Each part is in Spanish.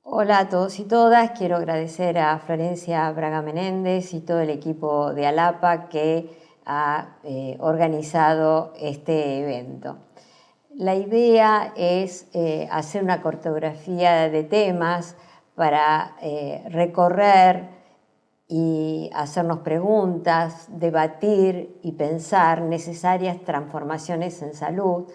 Hola a todos y todas, quiero agradecer a Florencia Braga Menéndez y todo el equipo de ALAPA que ha organizado este evento. La idea es hacer una cartografía de temas para recorrer y hacernos preguntas, debatir y pensar necesarias transformaciones en salud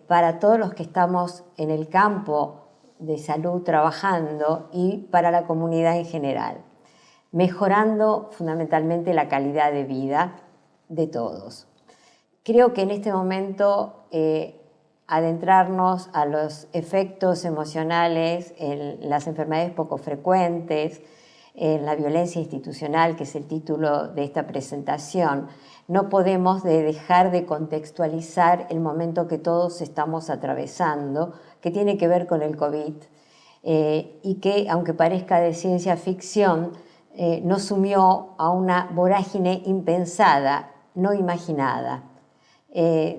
para todos los que estamos en el campo de salud trabajando y para la comunidad en general, mejorando fundamentalmente la calidad de vida de todos. Creo que en este momento adentrarnos a los efectos emocionales en las enfermedades poco frecuentes, en la violencia institucional, que es el título de esta presentación, no podemos dejar de contextualizar el momento que todos estamos atravesando, que tiene que ver con el COVID, y que, aunque parezca de ciencia ficción, nos sumió a una vorágine impensada, no imaginada,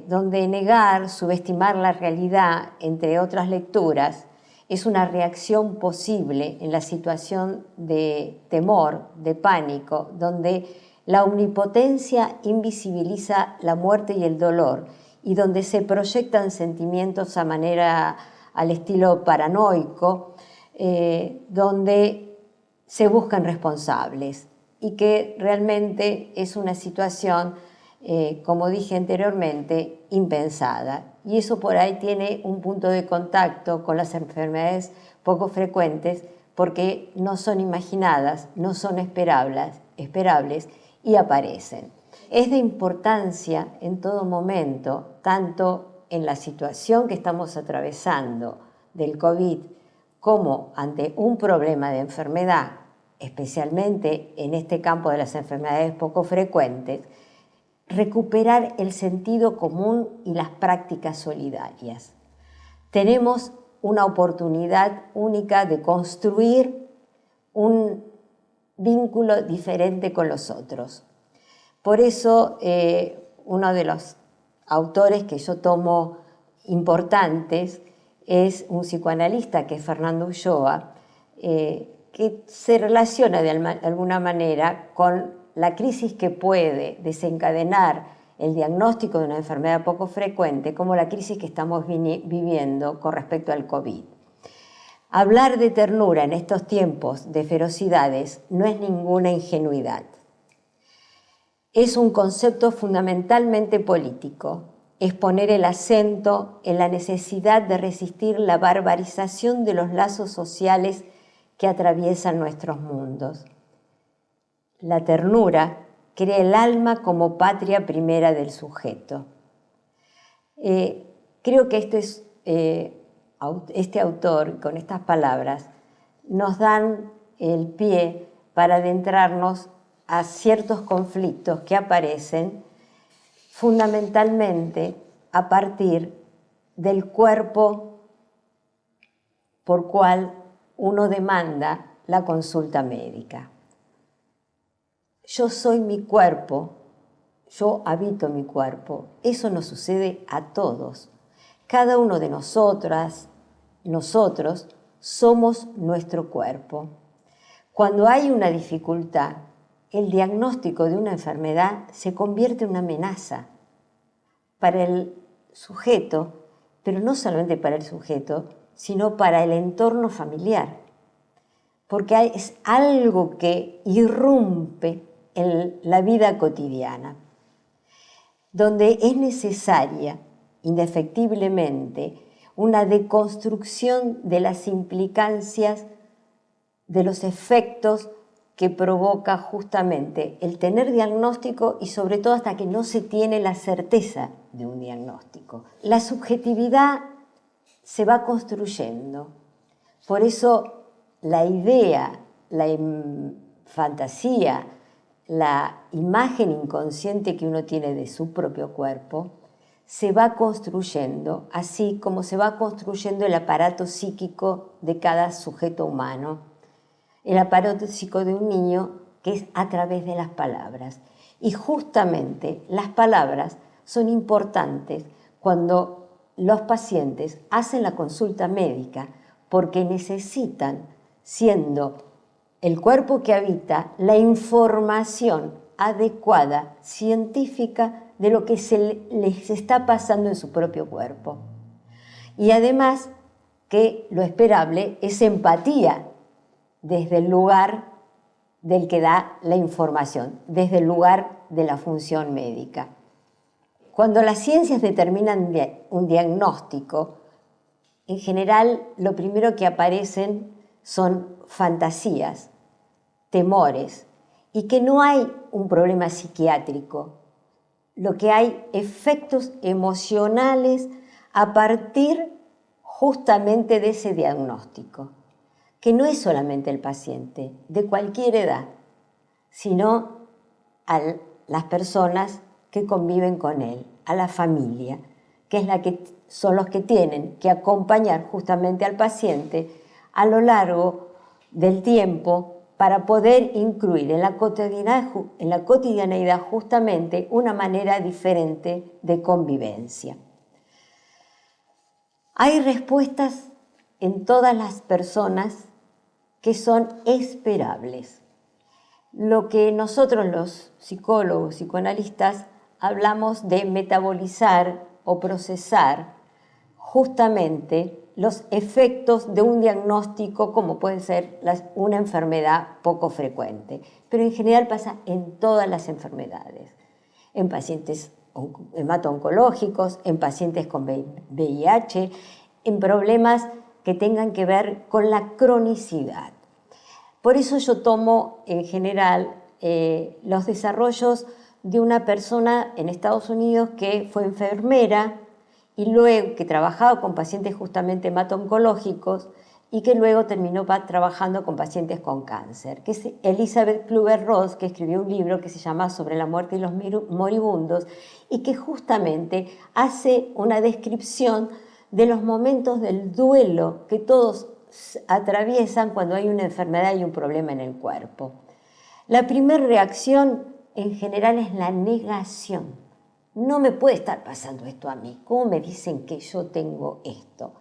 donde negar, subestimar la realidad, entre otras lecturas, es una reacción posible en la situación de temor, de pánico, donde la omnipotencia invisibiliza la muerte y el dolor y donde se proyectan sentimientos al estilo paranoico, donde se buscan responsables y que realmente es una situación, como dije anteriormente, impensada. Y eso por ahí tiene un punto de contacto con las enfermedades poco frecuentes porque no son imaginadas, no son esperables y aparecen. Es de importancia en todo momento, tanto en la situación que estamos atravesando del COVID como ante un problema de enfermedad, especialmente en este campo de las enfermedades poco frecuentes, recuperar el sentido común y las prácticas solidarias. Tenemos una oportunidad única de construir un vínculo diferente con los otros. Por eso, uno de los autores que yo tomo importantes es un psicoanalista que es Fernando Ulloa, que se relaciona de alguna manera con la crisis que puede desencadenar el diagnóstico de una enfermedad poco frecuente, como la crisis que estamos viviendo con respecto al COVID. Hablar de ternura en estos tiempos de ferocidades no es ninguna ingenuidad. Es un concepto fundamentalmente político. Es poner el acento en la necesidad de resistir la barbarización de los lazos sociales que atraviesan nuestros mundos. La ternura crea el alma como patria primera del sujeto. Creo que este autor, con estas palabras, nos dan el pie para adentrarnos a ciertos conflictos que aparecen fundamentalmente a partir del cuerpo por cual uno demanda la consulta médica. Yo soy mi cuerpo, yo habito mi cuerpo. Eso nos sucede a todos. Cada uno de nosotras, nosotros, somos nuestro cuerpo. Cuando hay una dificultad, el diagnóstico de una enfermedad se convierte en una amenaza para el sujeto, pero no solamente para el sujeto, sino para el entorno familiar, porque es algo que irrumpe en la vida cotidiana, donde es necesaria, indefectiblemente, una deconstrucción de las implicancias de los efectos que provoca justamente el tener diagnóstico y sobre todo hasta que no se tiene la certeza de un diagnóstico. La subjetividad se va construyendo, por eso la idea, la fantasía, la imagen inconsciente que uno tiene de su propio cuerpo se va construyendo, así como se va construyendo el aparato psíquico de cada sujeto humano, el aparato psíquico de un niño, que es a través de las palabras. Y justamente las palabras son importantes cuando los pacientes hacen la consulta médica, porque necesitan, siendo el cuerpo que habita, la información adecuada, científica, de lo que les está pasando en su propio cuerpo. Y además que lo esperable es empatía desde el lugar del que da la información, desde el lugar de la función médica. Cuando las ciencias determinan un diagnóstico, en general lo primero que aparecen son fantasías, temores, y que no hay un problema psiquiátrico. Lo que hay efectos emocionales a partir justamente de ese diagnóstico, que no es solamente el paciente, de cualquier edad, sino a las personas que conviven con él, a la familia, que es son los que tienen que acompañar justamente al paciente a lo largo del tiempo para poder incluir en la cotidianeidad justamente una manera diferente de convivencia. Hay respuestas en todas las personas que son esperables. Lo que nosotros los psicólogos, psicoanalistas, hablamos de metabolizar o procesar justamente los efectos de un diagnóstico como puede ser una enfermedad poco frecuente, pero en general pasa en todas las enfermedades, en pacientes hemato-oncológicos, en pacientes con VIH, en problemas que tengan que ver con la cronicidad. Por eso yo tomo en general los desarrollos de una persona en Estados Unidos que fue enfermera y luego que trabajaba con pacientes justamente hemato-oncológicos y que luego terminó trabajando con pacientes con cáncer, que es Elizabeth Kübler-Ross, que escribió un libro que se llama Sobre la muerte y los moribundos y que justamente hace una descripción de los momentos del duelo que todos atraviesan cuando hay una enfermedad y un problema en el cuerpo. La primera reacción en general es la negación. No me puede estar pasando esto a mí. ¿Cómo me dicen que yo tengo esto?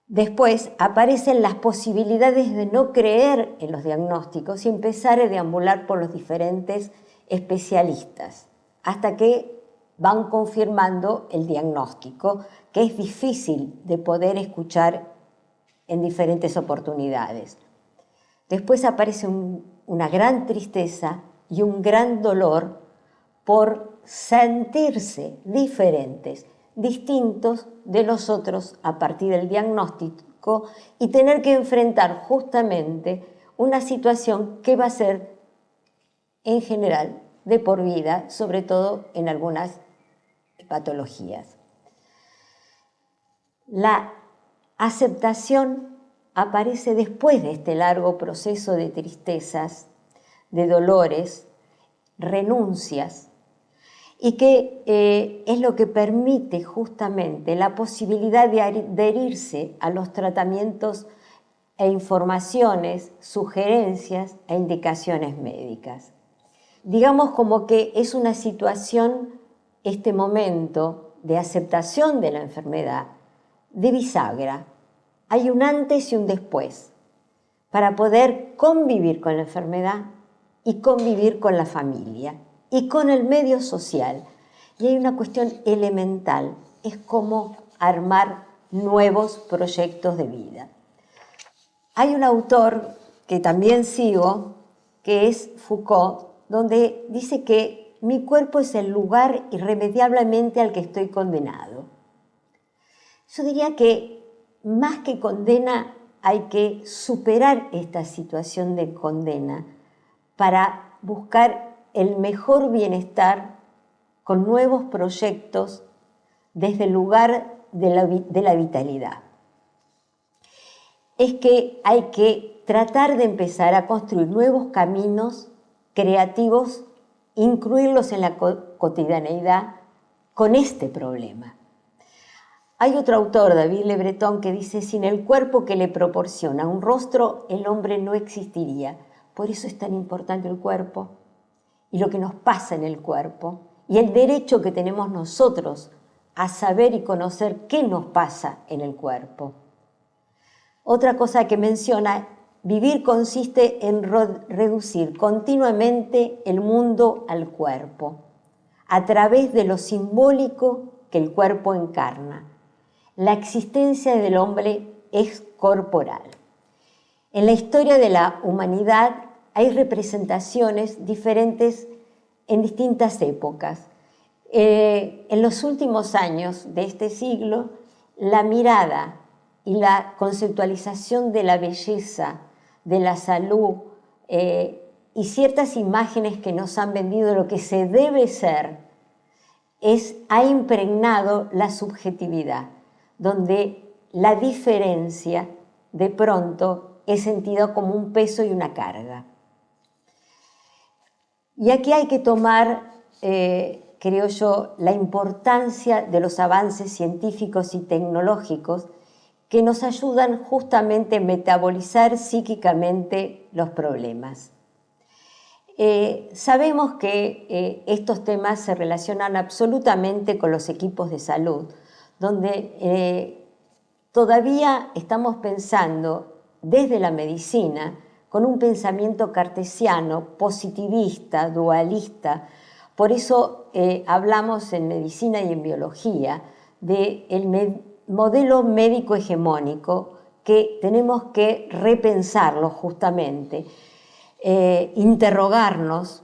Después aparecen las posibilidades de no creer en los diagnósticos y empezar a deambular por los diferentes especialistas, hasta que van confirmando el diagnóstico, que es difícil de poder escuchar en diferentes oportunidades. Después aparece una gran tristeza y un gran dolor por sentirse diferentes, distintos de los otros a partir del diagnóstico y tener que enfrentar justamente una situación que va a ser en general de por vida, sobre todo en algunas patologías. La aceptación aparece después de este largo proceso de tristezas, de dolores, renuncias, y que es lo que permite justamente la posibilidad de adherirse a los tratamientos e informaciones, sugerencias e indicaciones médicas. Digamos como que es una situación, este momento de aceptación de la enfermedad, de bisagra. Hay un antes y un después para poder convivir con la enfermedad y convivir con la familia y con el medio social. Y hay una cuestión elemental, es cómo armar nuevos proyectos de vida. Hay un autor que también sigo, que es Foucault, donde dice que mi cuerpo es el lugar irremediablemente al que estoy condenado. Yo diría que más que condena hay que superar esta situación de condena para buscar el mejor bienestar con nuevos proyectos desde el lugar de la vitalidad. Es que hay que tratar de empezar a construir nuevos caminos creativos, incluirlos en la cotidianeidad con este problema. Hay otro autor, David Le Breton, que dice: sin el cuerpo que le proporciona un rostro, el hombre no existiría. Por eso es tan importante el cuerpo y lo que nos pasa en el cuerpo y el derecho que tenemos nosotros a saber y conocer qué nos pasa en el cuerpo. Otra cosa que menciona, vivir consiste en reducir continuamente el mundo al cuerpo, a través de lo simbólico que el cuerpo encarna. La existencia del hombre es corporal. En la historia de la humanidad hay representaciones diferentes en distintas épocas. En los últimos años de este siglo, la mirada y la conceptualización de la belleza, de la salud y ciertas imágenes que nos han vendido lo que se debe ser, ha impregnado la subjetividad, donde la diferencia de pronto es sentida como un peso y una carga. Y aquí hay que tomar, creo yo, la importancia de los avances científicos y tecnológicos que nos ayudan justamente a metabolizar psíquicamente los problemas. Sabemos que estos temas se relacionan absolutamente con los equipos de salud, donde todavía estamos pensando desde la medicina con un pensamiento cartesiano, positivista, dualista. Por eso hablamos en medicina y en biología del modelo médico hegemónico, que tenemos que repensarlo justamente, interrogarnos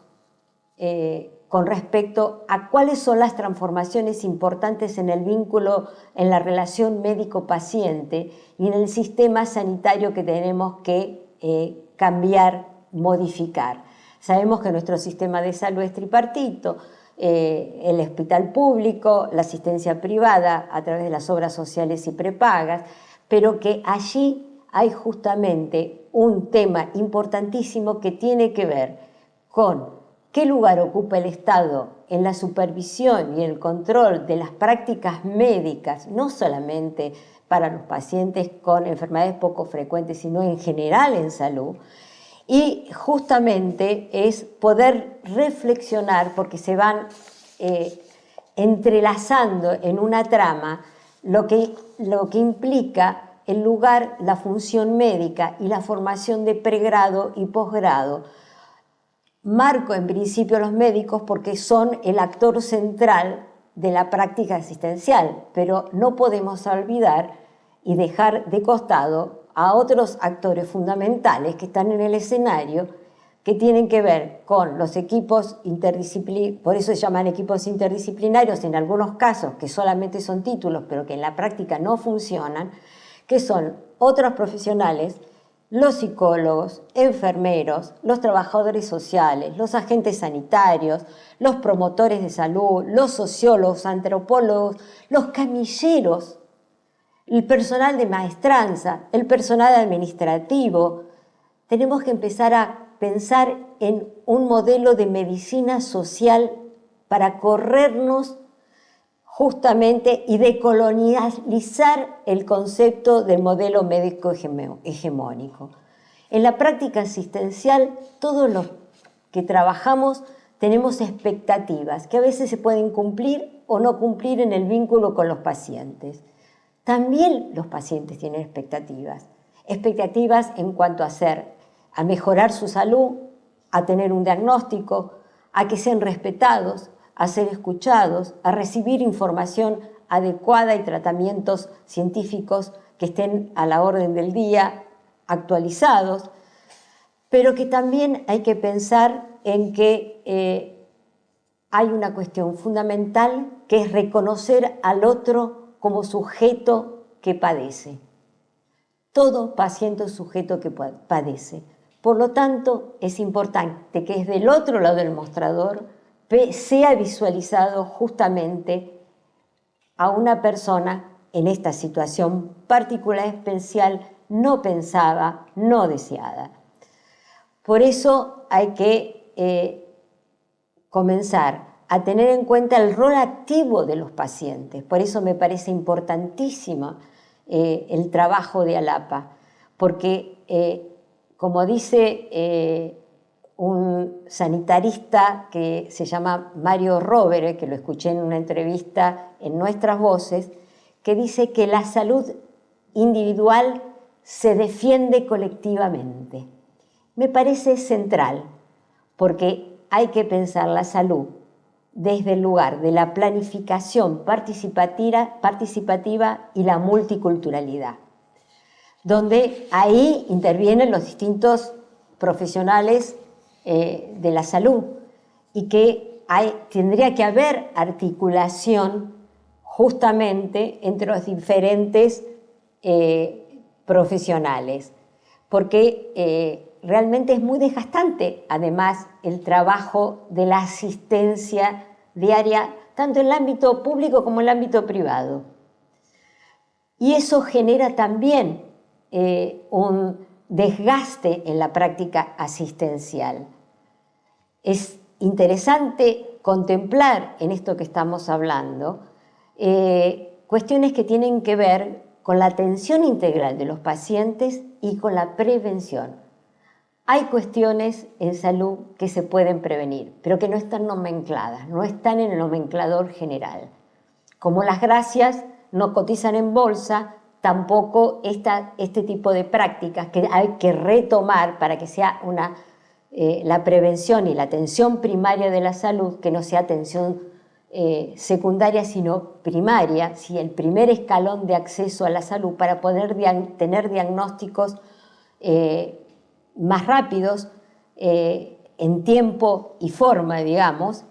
con respecto a cuáles son las transformaciones importantes en el vínculo, en la relación médico-paciente y en el sistema sanitario que tenemos que cambiar, modificar. Sabemos que nuestro sistema de salud es tripartito, el hospital público, la asistencia privada a través de las obras sociales y prepagas, pero que allí hay justamente un tema importantísimo que tiene que ver con qué lugar ocupa el Estado en la supervisión y el control de las prácticas médicas, no solamente para los pacientes con enfermedades poco frecuentes, sino en general en salud. Y justamente es poder reflexionar, porque se van entrelazando en una trama lo que implica el lugar, la función médica y la formación de pregrado y posgrado. Marco en principio los médicos porque son el actor central de la práctica asistencial, pero no podemos olvidar y dejar de costado a otros actores fundamentales que están en el escenario, que tienen que ver con los equipos interdisciplinarios, por eso se llaman equipos interdisciplinarios en algunos casos, que solamente son títulos, pero que en la práctica no funcionan, que son otros profesionales, los psicólogos, enfermeros, los trabajadores sociales, los agentes sanitarios, los promotores de salud, los sociólogos, antropólogos, los camilleros, el personal de maestranza, el personal administrativo. Tenemos que empezar a pensar en un modelo de medicina social para corrernos justamente y decolonializar el concepto del modelo médico hegemónico. En la práctica asistencial, todos los que trabajamos tenemos expectativas que a veces se pueden cumplir o no cumplir en el vínculo con los pacientes. También los pacientes tienen expectativas en cuanto a mejorar su salud, a tener un diagnóstico, a que sean respetados, a ser escuchados, a recibir información adecuada y tratamientos científicos que estén a la orden del día, actualizados, pero que también hay que pensar en que hay una cuestión fundamental que es reconocer al otro como sujeto que padece. Todo paciente es sujeto que padece. Por lo tanto, es importante que desde el otro lado del mostrador sea visualizado justamente a una persona en esta situación particular, especial, no pensada, no deseada. Por eso hay que comenzar a tener en cuenta el rol activo de los pacientes. Por eso me parece importantísimo el trabajo de ALAPA, porque como dice un sanitarista que se llama Mario Rovere, que lo escuché en una entrevista en Nuestras Voces, que dice que la salud individual se defiende colectivamente. Me parece central, porque hay que pensar la salud desde el lugar de la planificación participativa y la multiculturalidad, donde ahí intervienen los distintos profesionales de la salud y que tendría que haber articulación justamente entre los diferentes profesionales, porque realmente es muy desgastante, además, el trabajo de la asistencia diaria, tanto en el ámbito público como en el ámbito privado. Y eso genera también un desgaste en la práctica asistencial. Es interesante contemplar en esto que estamos hablando cuestiones que tienen que ver con la atención integral de los pacientes y con la prevención. Hay cuestiones en salud que se pueden prevenir, pero que no están nomencladas, no están en el nomenclador general. Como las grasias no cotizan en bolsa, tampoco este tipo de prácticas que hay que retomar para que sea la prevención y la atención primaria de la salud, que no sea atención secundaria sino primaria, ¿sí? El primer escalón de acceso a la salud para poder tener diagnósticos más rápidos, en tiempo y forma, digamos,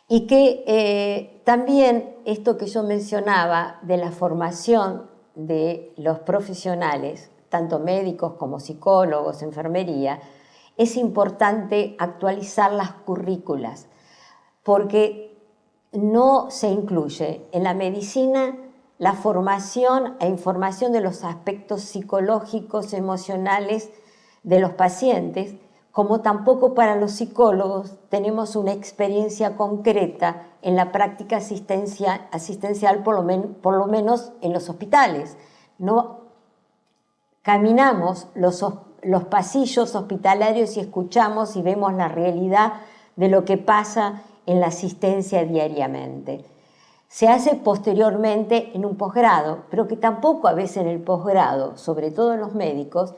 y que también esto que yo mencionaba de la formación de los profesionales, tanto médicos como psicólogos, enfermería, es importante actualizar las currículas, porque no se incluye en la medicina la formación e información de los aspectos psicológicos, emocionales de los pacientes, como tampoco para los psicólogos tenemos una experiencia concreta en la práctica asistencial, por lo menos en los hospitales. No caminamos los pasillos hospitalarios y escuchamos y vemos la realidad de lo que pasa en la asistencia diariamente. Se hace posteriormente en un posgrado, pero que tampoco a veces en el posgrado, sobre todo en los médicos,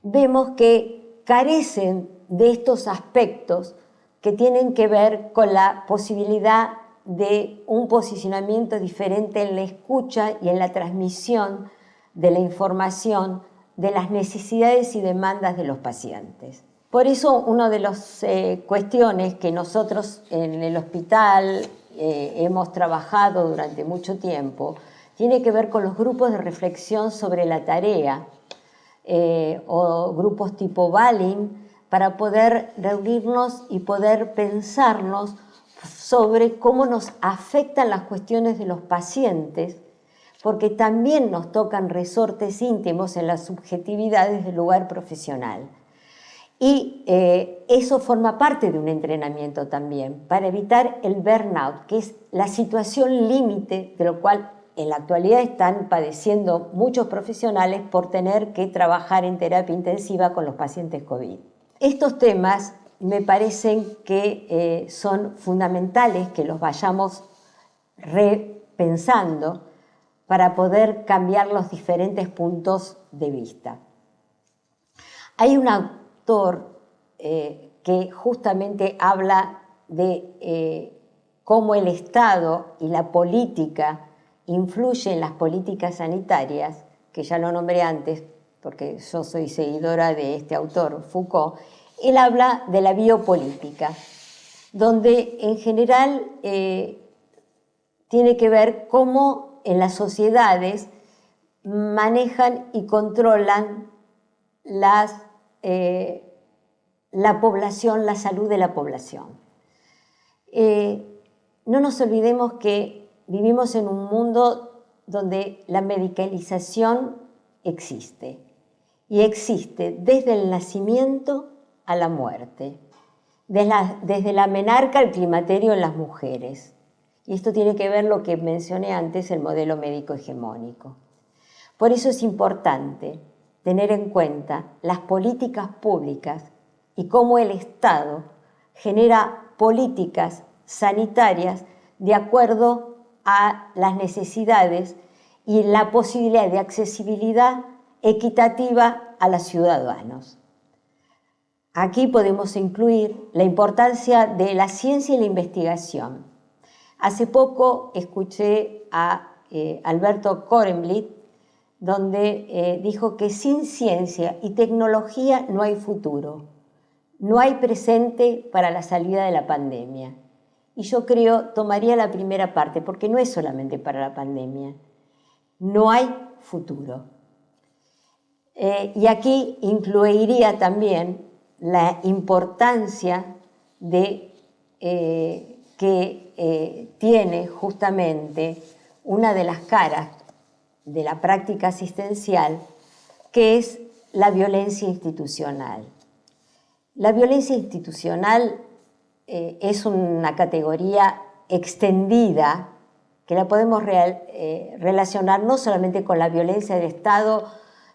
vemos que carecen de estos aspectos que tienen que ver con la posibilidad de un posicionamiento diferente en la escucha y en la transmisión de la información de las necesidades y demandas de los pacientes. Por eso, una de las cuestiones que nosotros en el hospital hemos trabajado durante mucho tiempo tiene que ver con los grupos de reflexión sobre la tarea o grupos tipo Balin para poder reunirnos y poder pensarnos sobre cómo nos afectan las cuestiones de los pacientes, porque también nos tocan resortes íntimos en las subjetividades del lugar profesional. Y eso forma parte de un entrenamiento también, para evitar el burnout, que es la situación límite de lo cual en la actualidad están padeciendo muchos profesionales por tener que trabajar en terapia intensiva con los pacientes COVID. Estos temas me parecen que son fundamentales que los vayamos repensando para poder cambiar los diferentes puntos de vista. Hay un autor que justamente habla de cómo el Estado y la política influyen en las políticas sanitarias, que ya lo nombré antes porque yo soy seguidora de este autor, Foucault. Él habla de la biopolítica, donde en general tiene que ver cómo en las sociedades manejan y controlan la población, la salud de la población. No nos olvidemos que vivimos en un mundo donde la medicalización existe, y existe desde el nacimiento a la muerte, desde la menarca al climaterio en las mujeres. Y esto tiene que ver lo que mencioné antes, el modelo médico hegemónico. Por eso es importante tener en cuenta las políticas públicas y cómo el Estado genera políticas sanitarias de acuerdo a las necesidades y la posibilidad de accesibilidad equitativa a los ciudadanos. Aquí podemos incluir la importancia de la ciencia y la investigación. Hace poco escuché a Alberto Korenblit, donde dijo que sin ciencia y tecnología no hay futuro, no hay presente para la salida de la pandemia. Y yo creo, tomaría la primera parte, porque no es solamente para la pandemia, no hay futuro. Y aquí incluiría también la importancia de que tiene justamente una de las caras de la práctica asistencial, que es la violencia institucional. La violencia institucional es una categoría extendida que la podemos relacionar no solamente con la violencia del Estado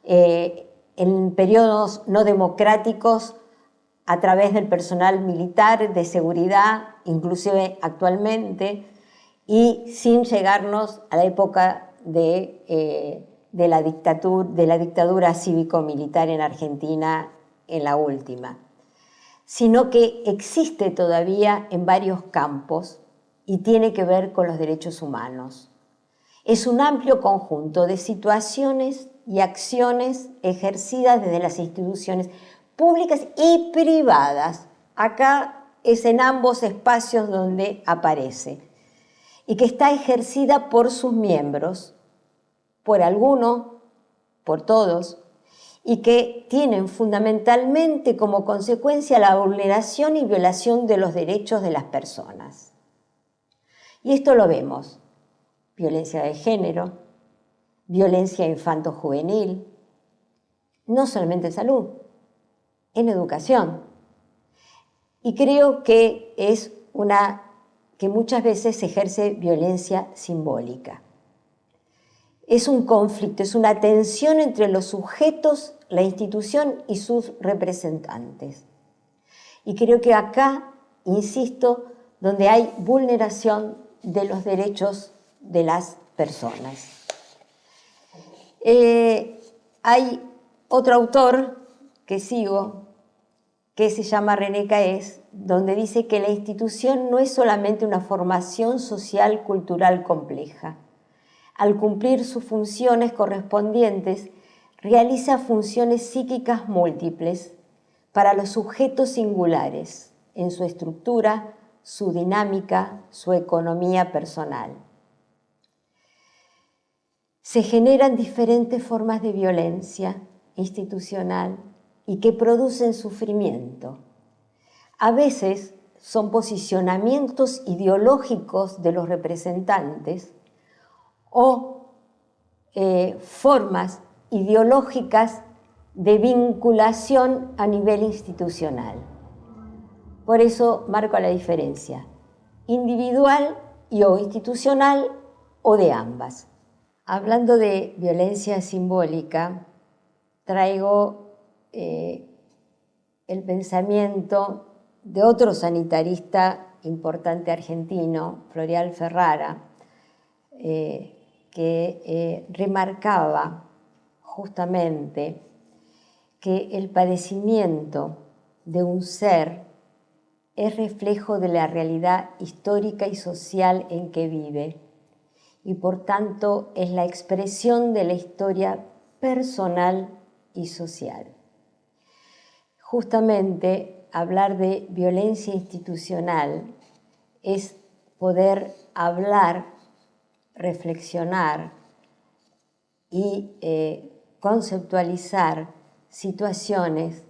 en periodos no democráticos a través del personal militar de seguridad, inclusive actualmente, y sin llegarnos a la época de la dictadura cívico-militar en Argentina, en la última, sino que existe todavía en varios campos y tiene que ver con los derechos humanos. Es un amplio conjunto de situaciones y acciones ejercidas desde las instituciones públicas y privadas. Acá es en ambos espacios donde aparece, y que está ejercida por sus miembros, por algunos, por todos, y que tienen fundamentalmente como consecuencia la vulneración y violación de los derechos de las personas. Y esto lo vemos: violencia de género, violencia infanto-juvenil, no solamente en salud, en educación. Y creo que es que muchas veces se ejerce violencia simbólica. Es un conflicto, es una tensión entre los sujetos, la institución y sus representantes. Y creo que acá, insisto, donde hay vulneración de los derechos de las personas. Hay otro autor que sigo, que se llama René Caes, donde dice que la institución no es solamente una formación social cultural compleja. Al cumplir sus funciones correspondientes, realiza funciones psíquicas múltiples para los sujetos singulares, en su estructura, su dinámica, su economía personal. Se generan diferentes formas de violencia institucional y que producen sufrimiento. A veces son posicionamientos ideológicos de los representantes o formas ideológicas de vinculación a nivel institucional. Por eso marco la diferencia: individual y o institucional, o de ambas. Hablando de violencia simbólica, traigo el pensamiento de otro sanitarista importante argentino, Floreal Ferrara, que remarcaba justamente que el padecimiento de un ser es reflejo de la realidad histórica y social en que vive, y por tanto es la expresión de la historia personal y social. Justamente hablar de violencia institucional es poder hablar, reflexionar y conceptualizar situaciones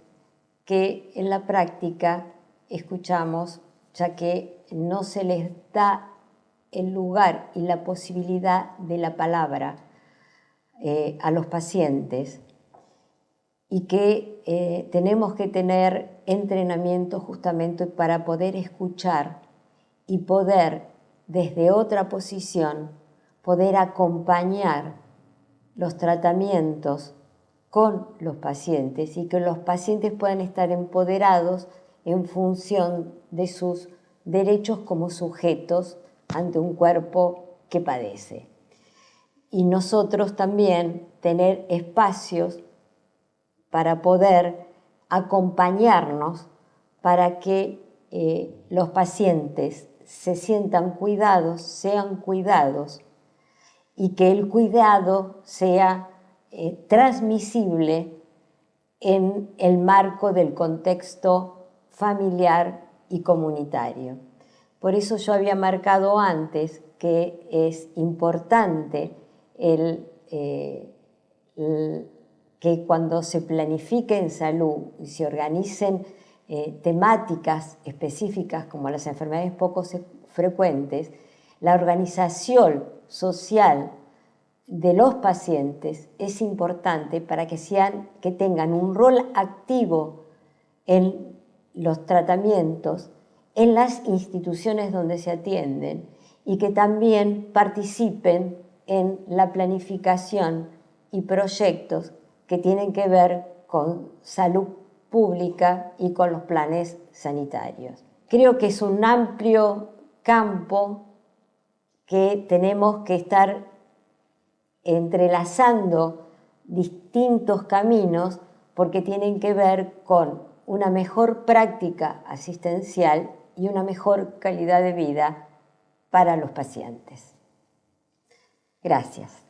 que en la práctica escuchamos, ya que no se les da el lugar y la posibilidad de la palabra a los pacientes, y que tenemos que tener entrenamiento justamente para poder escuchar y poder, desde otra posición, poder acompañar los tratamientos con los pacientes y que los pacientes puedan estar empoderados en función de sus derechos como sujetos ante un cuerpo que padece. y nosotros también tener espacios para poder acompañarnos para que los pacientes se sientan cuidados, sean cuidados y que el cuidado sea transmisible en el marco del contexto familiar y comunitario. Por eso yo había marcado antes que es importante que cuando se planifique en salud y se organicen temáticas específicas como las enfermedades poco frecuentes, la organización social de los pacientes es importante para que tengan un rol activo en los tratamientos, en las instituciones donde se atienden y que también participen en la planificación y proyectos que tienen que ver con salud pública y con los planes sanitarios. Creo que es un amplio campo que tenemos que estar entrelazando distintos caminos porque tienen que ver con una mejor práctica asistencial y una mejor calidad de vida para los pacientes. Gracias.